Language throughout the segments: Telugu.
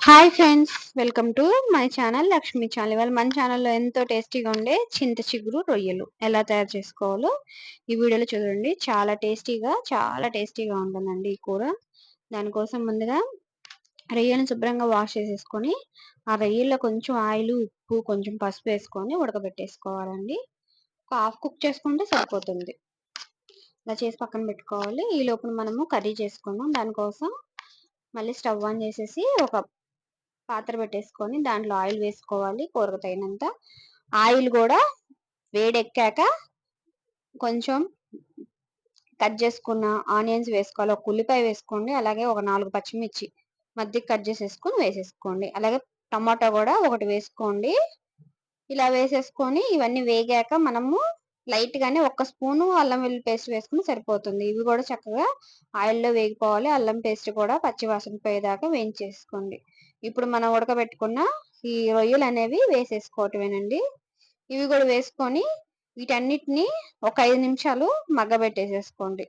Hi friends, welcome to my channel Lakshmi channel. ఇవాళ మన ఛానల్లో ఎంతో టేస్టీగా ఉండే చింత చిగురు రొయ్యలు ఎలా తయారు చేసుకోవాలో ఈ వీడియోలో చూడండి. చాలా టేస్టీగా ఉంటుందండి ఈ కూర. దానికోసం ముందుగా రొయ్యలను శుభ్రంగా వాష్ చేసేసుకొని ఆ రొయ్యల్లో కొంచెం ఆయిల్, ఉప్పు, కొంచెం పసుపు వేసుకొని ఉడకబెట్టేసుకోవాలండి. ఒక హాఫ్ కుక్ చేసుకుంటే సరిపోతుంది. ఇలా చేసి పక్కన పెట్టుకోవాలి. ఈ లోపల మనము కర్రీ చేసుకుందాం. దానికోసం మళ్ళీ స్టవ్ ఆన్ చేసేసి ఒక పాత్ర పెట్టేసుకొని దాంట్లో ఆయిల్ వేసుకోవాలి కూరకు తగినంత. ఆయిల్ కూడా వేడెక్కాక కొంచెం కట్ చేసుకున్న ఆనియన్స్ వేసుకోవాలి. ఒక ఉల్లిపాయ వేసుకోండి, అలాగే ఒక 4 పచ్చిమిర్చి మధ్య కట్ చేసేసుకొని వేసేసుకోండి. అలాగే టమాటా కూడా ఒకటి వేసుకోండి. ఇలా వేసేసుకొని ఇవన్నీ వేగాక మనము లైట్ గానే 1 స్పూను అల్లం వెల్లుల్లి పేస్ట్ వేసుకుని సరిపోతుంది. ఇవి కూడా చక్కగా ఆయిల్లో వేగిపోవాలి. అల్లం పేస్ట్ కూడా పచ్చి వాసన పోయేదాకా వేయించేసుకోండి. ఇప్పుడు మనం ఉడకబెట్టుకున్న ఈ రొయ్యలు అనేవి వేసేసుకోవటమేనండి. ఇవి కూడా వేసుకొని వీటన్నిటిని ఒక 5 నిమిషాలు మగ్గబెట్టేసేసుకోండి.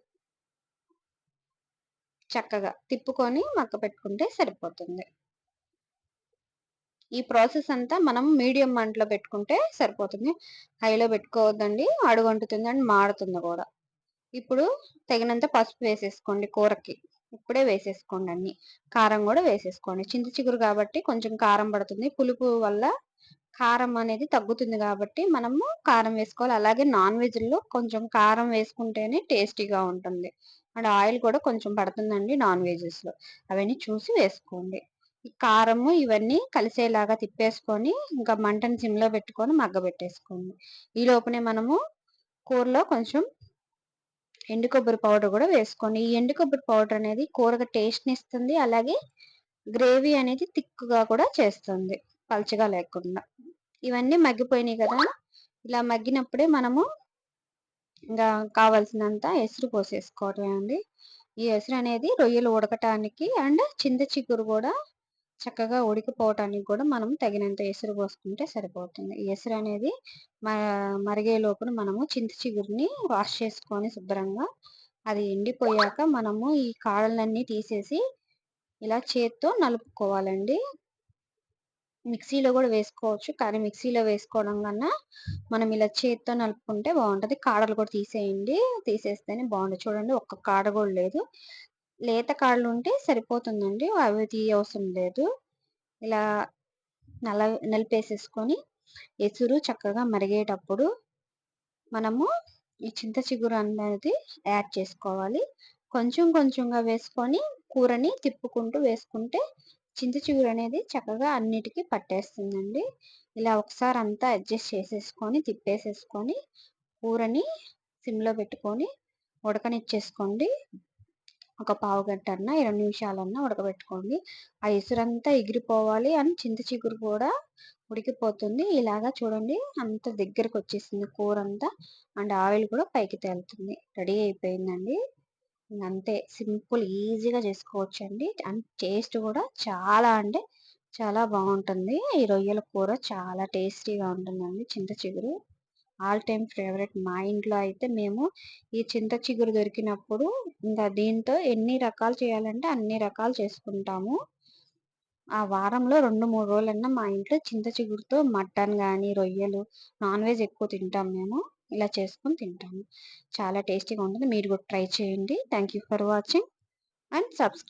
చక్కగా తిప్పుకొని మగ్గబెట్టుకుంటే సరిపోతుంది. ఈ ప్రాసెస్ అంతా మనం మీడియం మంటలో పెట్టుకుంటే సరిపోతుంది. హైలో పెట్టుకోవద్దండి, అడుగంటుతుంది అండ్ మాడుతుంది కూడా. ఇప్పుడు తగినంత పసుపు వేసేసుకోండి కూరకి. ఇప్పుడే వేసేసుకోండి అన్ని. కారం కూడా వేసేసుకోండి. చింత చిగురు కాబట్టి కొంచెం కారం పడుతుంది. పులుపు వల్ల కారం అనేది తగ్గుతుంది కాబట్టి మనము కారం వేసుకోవాలి. అలాగే నాన్ వెజ్లో కొంచెం కారం వేసుకుంటేనే టేస్టీగా ఉంటుంది. అండ్ ఆయిల్ కూడా కొంచెం పడుతుందండి నాన్ వెజెస్లో. అవన్నీ చూసి వేసుకోండి. ఈ కారము ఇవన్నీ కలిసేలాగా తిప్పేసుకొని ఇంకా మంటని సిమ్లో పెట్టుకొని మగ్గబెట్టేసుకోండి. ఈ లోపునే మనము కూరలో కొంచెం ఎండు కొబ్బరి పౌడర్ కూడా వేసుకోండి. ఈ ఎండు కొబ్బరి పౌడర్ అనేది కూరగా టేస్ట్ని ఇస్తుంది. అలాగే గ్రేవీ అనేది థిక్గా కూడా చేస్తుంది, పల్చగా లేకుండా. ఇవన్నీ మగ్గిపోయినాయి కదా. ఇలా మగ్గినప్పుడే మనము ఇంకా కావాల్సినంత ఎసురు పోసేసుకోవటమే అండి. ఈ ఎసురు అనేది రొయ్యలు ఉడకటానికి అండ్ చింత చిగురు కూడా చక్కగా ఉడికిపోవటానికి కూడా మనం తగినంత ఎసురు పోసుకుంటే సరిపోతుంది. ఈ ఎసురు అనేది మరిగే లోపల మనము చింత చిగురిని వాష్ చేసుకొని శుభ్రంగా అది ఎండిపోయాక మనము ఈ కాడలన్నీ తీసేసి ఇలా చేత్తో నలుపుకోవాలండి. మిక్సీలో కూడా వేసుకోవచ్చు, కానీ మిక్సీలో వేసుకోవడం కన్నా మనం ఇలా చేత్తో నలుపుకుంటే బాగుంటుంది. కాడలు కూడా తీసేయండి, తీసేస్తేనే బాగుంటుంది. చూడండి, ఒక్క కాడ కూడా లేదు. లేత కాడలు ఉంటే సరిపోతుందండి, అవి తీయవసరం లేదు. ఇలా నలిపేసేసుకొని ఎసురు చక్కగా మరిగేటప్పుడు మనము ఈ చింత చిగురు అనేది యాడ్ చేసుకోవాలి. కొంచెం కొంచెంగా వేసుకొని కూరని తిప్పుకుంటూ వేసుకుంటే చింత చిగురు అనేది చక్కగా అన్నిటికీ పట్టేస్తుందండి. ఇలా ఒకసారి అంతా అడ్జస్ట్ చేసేసుకొని తిప్పేసేసుకొని కూరని సిమ్లో పెట్టుకొని ఉడకనిచ్చేసుకోండి. ఒక పావు గంట అన్నా 20 నిమిషాలన్నా ఉడకబెట్టుకోండి. ఆ ఎసురంతా ఎగిరిపోవాలి అండ్ చింత చిగురు కూడా ఉడికిపోతుంది. ఇలాగా చూడండి, అంత దగ్గరకు వచ్చేసింది కూర అంతా అండ్ ఆయిల్ కూడా పైకి తేలుతుంది. రెడీ అయిపోయిందండి. అంతే, సింపుల్, ఈజీగా చేసుకోవచ్చండి. అండ్ టేస్ట్ కూడా చాలా అంటే చాలా బాగుంటుంది. ఈ రొయ్యల కూర చాలా టేస్టీగా ఉంటుందండి. చింత చిగురు ఆల్ టైమ్ ఫేవరెట్. మా ఇంట్లో అయితే మేము ఈ చింత చిగురు దొరికినప్పుడు ఇంకా దీంతో ఎన్ని రకాలు చేయాలంటే అన్ని రకాలు చేసుకుంటాము. ఆ వారంలో 2-3 రోజులన్నా మా ఇంట్లో చింత చిగురుతో మటన్ కానీ రొయ్యలు, నాన్ వెజ్ ఎక్కువ తింటాం మేము. ఇలా చేసుకొని తింటాము. చాలా టేస్టీగా ఉంటుంది. మీరు కూడా ట్రై చేయండి. Thank you for watching and subscribe.